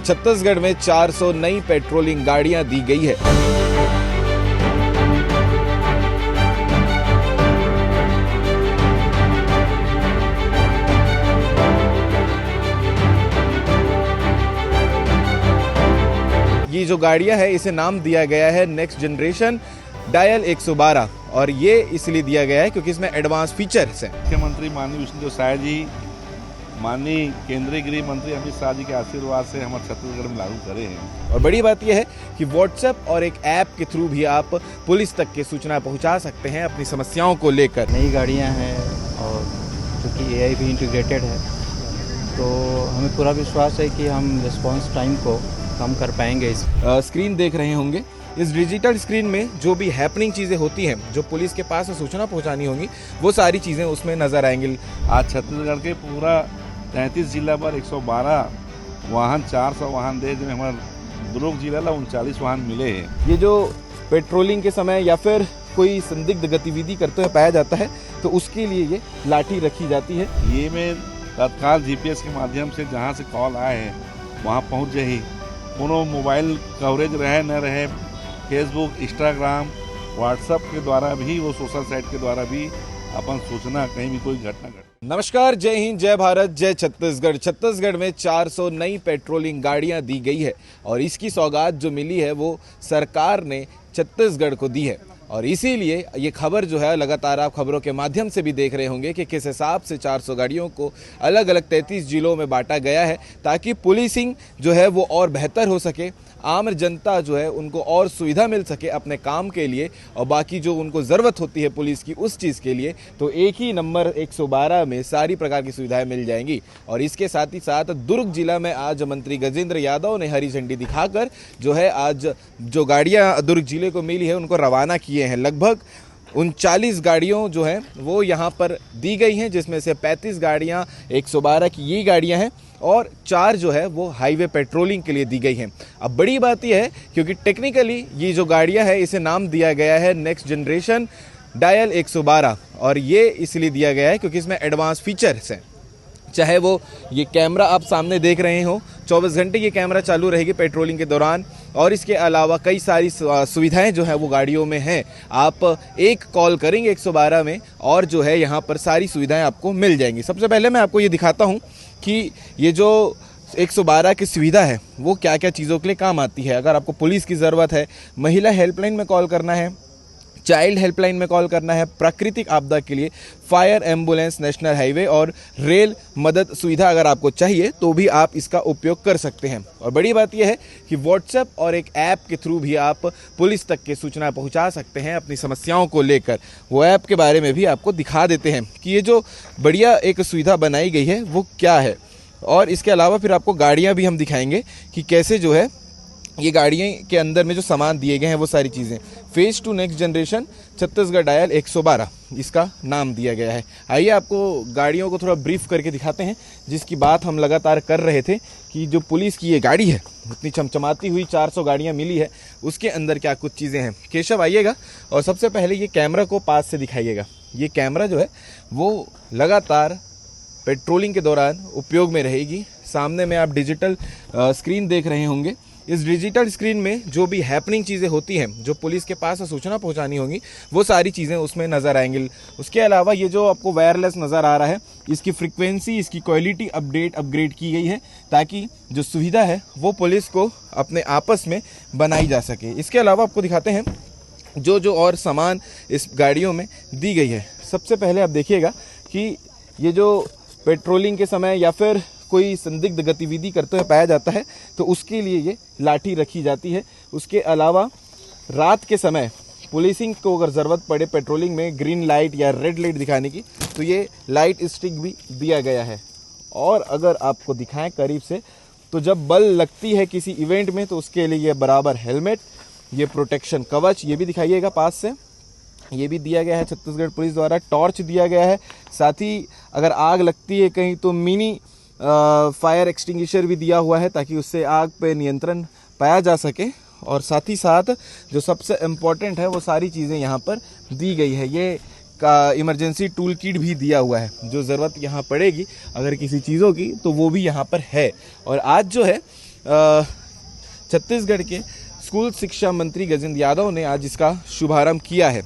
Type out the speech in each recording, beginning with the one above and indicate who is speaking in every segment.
Speaker 1: छत्तीसगढ़ में 400 नई पेट्रोलिंग गाड़ियां दी गई है। ये जो गाड़ियां है इसे नाम दिया गया है नेक्स्ट जनरेशन डायल 112 और ये इसलिए दिया गया है क्योंकि इसमें एडवांस फीचर्स हैं।
Speaker 2: मुख्यमंत्री माननीय विष्णुदेव साय जी, माननीय केंद्रीय गृह मंत्री अमित शाह जी के आशीर्वाद से हमारे छत्तीसगढ़ में लागू करे हैं।
Speaker 1: और बड़ी बात यह है कि व्हाट्सएप और एक ऐप के थ्रू भी आप पुलिस तक की सूचना पहुंचा सकते हैं अपनी समस्याओं को लेकर।
Speaker 3: नई गाड़ियां हैं और क्योंकि एआई भी इंटीग्रेटेड है तो हमें पूरा विश्वास है कि हम रिस्पांस टाइम को कम कर पाएंगे।
Speaker 1: स्क्रीन देख रहे होंगे, इस डिजिटल स्क्रीन में जो भी हैपनिंग चीज़ें होती हैं, जो पुलिस के पास सूचना पहुंचानी होंगी, वो सारी चीज़ें उसमें नजर आएंगी।
Speaker 2: आज छत्तीसगढ़ के पूरा 33 जिला पर 112 वाहन, 400 वाहन दे, जिनमें हमारे दुर्ग जिला ला 39 वाहन मिले हैं।
Speaker 1: ये जो पेट्रोलिंग के समय या फिर कोई संदिग्ध गतिविधि करते हुए पाया जाता है तो उसके लिए ये लाठी रखी जाती है।
Speaker 2: ये में तत्काल जीपीएस के माध्यम से जहाँ से कॉल आए हैं वहाँ पहुँच जाए, कोनो मोबाइल कवरेज रहे न रहे, फेसबुक, इंस्टाग्राम, व्हाट्सएप के द्वारा भी, वो सोशल साइट के द्वारा भी अपन सूचना कहीं भी कोई घटना घटे।
Speaker 1: नमस्कार, जय हिंद, जय भारत, जय छत्तीसगढ़। छत्तीसगढ़ में 400 नई पेट्रोलिंग गाड़ियां दी गई है और इसकी सौगात जो मिली है वो सरकार ने छत्तीसगढ़ को दी है। और इसीलिए ये खबर जो है लगातार आप खबरों के माध्यम से भी देख रहे होंगे कि किस हिसाब से 400 गाड़ियों को अलग अलग 33 जिलों में बांटा गया है ताकि पुलिसिंग जो है वो और बेहतर हो सके, आम जनता जो है उनको और सुविधा मिल सके अपने काम के लिए, और बाकी जो उनको ज़रूरत होती है पुलिस की उस चीज़ के लिए तो एक ही नंबर 112 में सारी प्रकार की सुविधाएं मिल जाएंगी। और इसके साथ ही साथ दुर्ग जिला में आज मंत्री गजेंद्र यादव ने हरी झंडी दिखाकर जो है आज जो गाड़ियां दुर्ग जिले को मिली है उनको रवाना किए हैं। लगभग 39 गाड़ियों जो हैं वो यहाँ पर दी गई हैं, जिसमें से 35 गाड़ियाँ 112 की ये गाड़ियाँ हैं और 4 जो है वो हाईवे पेट्रोलिंग के लिए दी गई हैं। अब बड़ी बात यह है क्योंकि टेक्निकली ये जो गाड़ियाँ हैं इसे नाम दिया गया है नेक्स्ट जनरेशन डायल 112 और ये इसलिए दिया गया है क्योंकि इसमें एडवांस फीचर्स हैं। चाहे वो ये कैमरा आप सामने देख रहे हो, 24 घंटे ये कैमरा चालू रहेगी पेट्रोलिंग के दौरान, और इसके अलावा कई सारी सुविधाएं जो है वो गाड़ियों में हैं। आप एक कॉल करेंगे 112 में और जो है यहाँ पर सारी सुविधाएं आपको मिल जाएंगी। सबसे पहले मैं आपको ये दिखाता हूँ कि ये जो 112 की सुविधा है वो क्या क्या चीज़ों के लिए काम आती है। अगर आपको पुलिस की ज़रूरत है, महिला हेल्पलाइन में कॉल करना है, चाइल्ड हेल्पलाइन में कॉल करना है, प्राकृतिक आपदा के लिए, फायर एम्बुलेंस, नेशनल हाईवे और रेल मदद सुविधा अगर आपको चाहिए तो भी आप इसका उपयोग कर सकते हैं। और बड़ी बात यह है कि व्हाट्सएप और एक ऐप के थ्रू भी आप पुलिस तक की सूचना पहुंचा सकते हैं अपनी समस्याओं को लेकर। वो ऐप के बारे में भी आपको दिखा देते हैं कि ये जो बढ़िया एक सुविधा बनाई गई है वो क्या है। और इसके अलावा फिर आपको गाड़ियाँ भी हम दिखाएंगे कि कैसे जो है ये गाड़ियाँ के अंदर में जो सामान दिए गए हैं वो सारी चीज़ें। Phase 2 next generation Chhattisgarh dial 112 इसका नाम दिया गया है। आइए आपको गाड़ियों को थोड़ा ब्रीफ करके दिखाते हैं, जिसकी बात हम लगातार कर रहे थे कि जो पुलिस की ये गाड़ी है, इतनी चमचमाती हुई 400 गाड़ियाँ मिली है, उसके अंदर क्या कुछ चीज़ें हैं। केशव आइएगा और सबसे पहले ये कैमरा को पास से दिखाइएगा। ये कैमरा जो है वो लगातार पेट्रोलिंग के दौरान उपयोग में रहेगी। सामने में आप डिजिटल स्क्रीन देख रहे होंगे, इस डिजिटल स्क्रीन में जो भी हैपनिंग चीज़ें होती हैं, जो पुलिस के पास सूचना पहुंचानी होगी, वो सारी चीज़ें उसमें नज़र आएंगी। उसके अलावा ये जो आपको वायरलेस नज़र आ रहा है, इसकी फ्रीक्वेंसी, इसकी क्वालिटी अपग्रेड की गई है ताकि जो सुविधा है वो पुलिस को अपने आपस में बनाई जा सके। इसके अलावा आपको दिखाते हैं जो और सामान इस गाड़ियों में दी गई है। सबसे पहले आप देखिएगा कि ये जो पेट्रोलिंग के समय या फिर कोई संदिग्ध गतिविधि करते हुए पाया जाता है तो उसके लिए ये लाठी रखी जाती है। उसके अलावा रात के समय पुलिसिंग को अगर ज़रूरत पड़े पेट्रोलिंग में ग्रीन लाइट या रेड लाइट दिखाने की तो ये लाइट स्टिक भी दिया गया है। और अगर आपको दिखाएं करीब से तो जब बल लगती है किसी इवेंट में तो उसके लिए ये बराबर हेलमेट, ये प्रोटेक्शन कवच, ये भी दिखाइएगा पास से, ये भी दिया गया है छत्तीसगढ़ पुलिस द्वारा। टॉर्च दिया गया है, साथ ही अगर आग लगती है कहीं तो मिनी फायर एक्सटिंग्विशर भी दिया हुआ है ताकि उससे आग पे नियंत्रण पाया जा सके। और साथ ही साथ जो सबसे इम्पोर्टेंट है वो सारी चीज़ें यहाँ पर दी गई है। ये का इमरजेंसी टूल किट भी दिया हुआ है, जो ज़रूरत यहाँ पड़ेगी अगर किसी चीज़ों की तो वो भी यहाँ पर है। और आज जो है छत्तीसगढ़ के स्कूल शिक्षा मंत्री गजेंद्र यादव ने आज इसका शुभारंभ किया है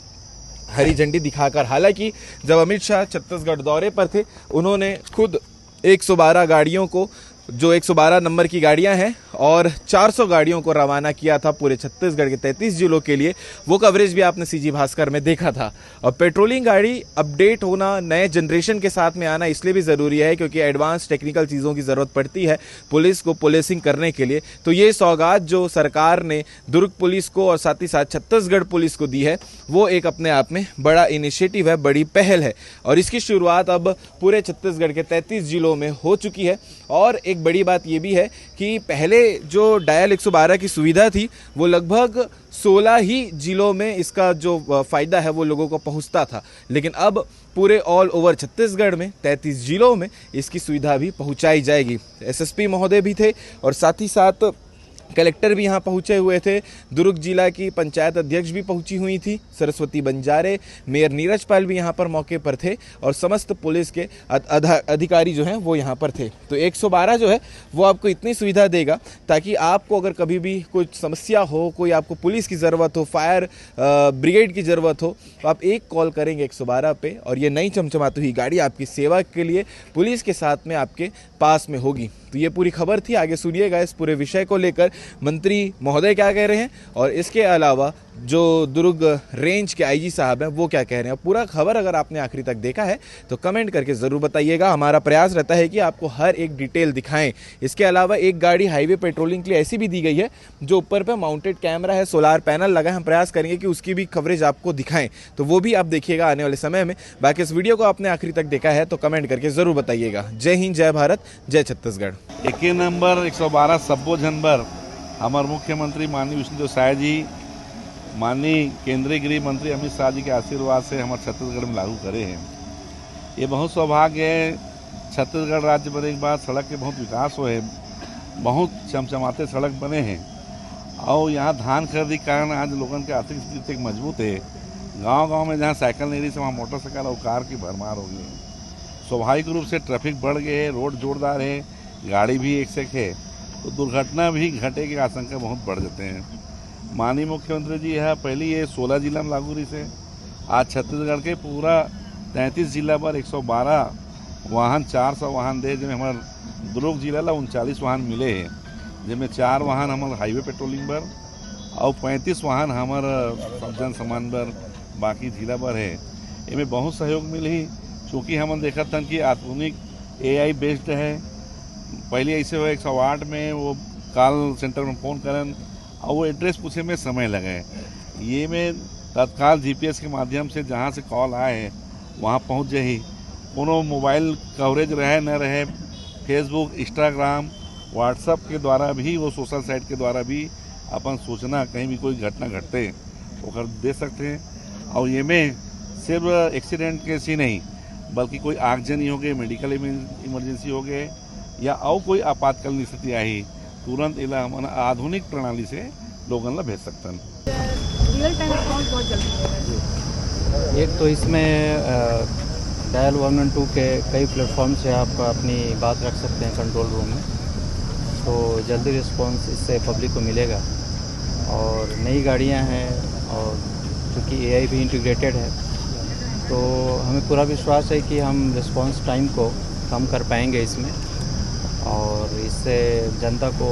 Speaker 1: हरी झंडी दिखाकर। हालांकि जब अमित शाह छत्तीसगढ़ दौरे पर थे, उन्होंने खुद 112 गाड़ियों को, जो 112 नंबर की गाड़ियां हैं, और 400 गाड़ियों को रवाना किया था पूरे छत्तीसगढ़ के 33 जिलों के लिए। वो कवरेज भी आपने सीजी भास्कर में देखा था। और पेट्रोलिंग गाड़ी अपडेट होना, नए जनरेशन के साथ में आना इसलिए भी ज़रूरी है क्योंकि एडवांस टेक्निकल चीज़ों की ज़रूरत पड़ती है पुलिस को पुलिसिंग करने के लिए। तो ये सौगात जो सरकार ने दुर्ग पुलिस को और साथ ही साथ छत्तीसगढ़ पुलिस को दी है, वो एक अपने आप में बड़ा इनिशिएटिव है, बड़ी पहल है। और इसकी शुरुआत अब पूरे छत्तीसगढ़ के 33 जिलों में हो चुकी है। और एक बड़ी बात ये भी है कि पहले जो डायल 112 की सुविधा थी, वो लगभग 16 ही जिलों में इसका जो फ़ायदा है वो लोगों को पहुंचता था। लेकिन अब पूरे ऑल ओवर छत्तीसगढ़ में 33 जिलों में इसकी सुविधा भी पहुंचाई जाएगी। एसएसपी महोदय भी थे और साथ ही साथ कलेक्टर भी यहाँ पहुँचे हुए थे। दुर्ग जिला की पंचायत अध्यक्ष भी पहुँची हुई थी, सरस्वती बंजारे, मेयर नीरज पाल भी यहाँ पर मौके पर थे और समस्त पुलिस के अधिकारी जो हैं वो यहाँ पर थे। तो 112 जो है वो आपको इतनी सुविधा देगा ताकि आपको अगर कभी भी कुछ समस्या हो, कोई आपको पुलिस की ज़रूरत हो, फायर ब्रिगेड की ज़रूरत हो, तो आप एक कॉल करेंगे 112 पे और ये नई चमचमाती हुई गाड़ी आपकी सेवा के लिए पुलिस के साथ में आपके पास में होगी। तो ये पूरी खबर थी। आगे सुनिएगा इस पूरे विषय को लेकर मंत्री महोदय क्या कह रहे हैं और इसके अलावा जो दुर्ग रेंज के आईजी साहब हैं वो क्या कह रहे हैं। पूरा खबर अगर आपने आखिरी तक देखा है तो कमेंट करके ज़रूर बताइएगा। हमारा प्रयास रहता है कि आपको हर एक डिटेल दिखाएं। इसके अलावा एक गाड़ी हाईवे पेट्रोलिंग के लिए ऐसी भी दी गई है जो ऊपर पे माउंटेड कैमरा है, सोलार पैनल लगा है। हम प्रयास करेंगे कि उसकी भी कवरेज आपको दिखाएं, तो वो भी आप देखिएगा आने वाले समय में। बाकी इस वीडियो को आपने आखिरी तक देखा है तो कमेंट करके ज़रूर बताइएगा। जय हिंद, जय भारत, जय छत्तीसगढ़।
Speaker 2: 21 नंबर 112 सब्बो जनबर हमारे मुख्यमंत्री माननीय विष्णुदेव साय जी, माननीय केंद्रीय गृह मंत्री अमित शाह जी के आशीर्वाद से हमारे छत्तीसगढ़ में लागू करे हैं। ये बहुत सौभाग्य है। छत्तीसगढ़ राज्य बने के बाद सड़क के बहुत विकास हुए, बहुत चमचमाते सड़क बने हैं और यहाँ धान खरीदी के कारण आज लोगों की आर्थिक स्थिति मजबूत है। गांव-गांव में जहाँ साइकिल नहीं रही से वहाँ मोटरसाइकिल और कार की भरमार हो गई है। स्वाभाविक रूप से ट्रैफिक बढ़ गए, रोड जोरदार है, गाड़ी भी एक से एक है, तो दुर्घटना भी घटे की आशंका बहुत बढ़ जाते हैं। माननीय मुख्यमंत्री जी है पहले ये 16 जिला में लागू रही से, आज छत्तीसगढ़ के पूरा 33 जिला पर 112 वाहन, 400 वाहन दे, जिनमें हमारे दुर्ग जिला ला 39 वाहन मिले हैं, जिनमें 4 वाहन हमारे हाईवे पेट्रोलिंग पर और 35 वाहन हमारे जन सामान पर बाकी जिला पर है। इनमें बहुत सहयोग मिली क्योंकि हमने देखा था कि आधुनिक AI बेस्ड है। पहले ऐसे हुआ 108 में वो कॉल सेंटर में फ़ोन करन और वो एड्रेस पूछे में समय लगे। ये में तत्काल GPS के माध्यम से जहाँ से कॉल आए वहाँ पहुँच जाही। कोनो मोबाइल कवरेज रहे न रहे, फेसबुक, इंस्टाग्राम, व्हाट्सएप के द्वारा भी, वो सोशल साइट के द्वारा भी अपन सूचना कहीं भी कोई घटना घटते वो कर दे सकते हैं। और ये में सिर्फ एक्सीडेंट केस ही नहीं बल्कि कोई आगजनी हो गए, मेडिकल इमरजेंसी हो गए या और कोई आपातकालीन स्थिति आई, तुरंत इला हम आधुनिक प्रणाली से लोगों ला भेज सकते हैं।
Speaker 4: रियल टाइम रिस्पॉन्स बहुत जल्दी होगा।
Speaker 3: एक तो इसमें डायल 112 के कई प्लेटफॉर्म से आप अपनी बात रख सकते हैं कंट्रोल रूम में, तो जल्दी रिस्पॉन्स इससे पब्लिक को मिलेगा। और नई गाड़ियां हैं और क्योंकि AI भी इंटीग्रेटेड है तो हमें पूरा विश्वास है कि हम रिस्पॉन्स टाइम को कम कर पाएंगे इसमें और इससे जनता को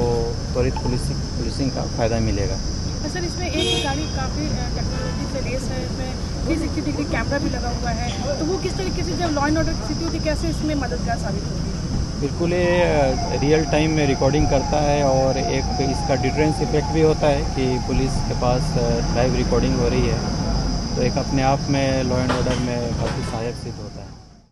Speaker 3: त्वरित पुलिसिंग का फ़ायदा मिलेगा।
Speaker 4: तो सर इसमें एक गाड़ी काफ़ी टेक्नोलॉजी से लेस है, इसमें 360 डिग्री कैमरा भी लगा हुआ है, तो वो किस तरीके से जब लॉ एंड ऑर्डर की स्थिति होती है कैसे इसमें मददगार साबित होगी?
Speaker 3: बिल्कुल, ये रियल टाइम में रिकॉर्डिंग करता है और एक इसका डिटरेंस इफेक्ट भी होता है कि पुलिस के पास लाइव रिकॉर्डिंग हो रही है, तो एक अपने आप में लॉ एंड ऑर्डर में काफ़ी सहायक सिद्ध होता है।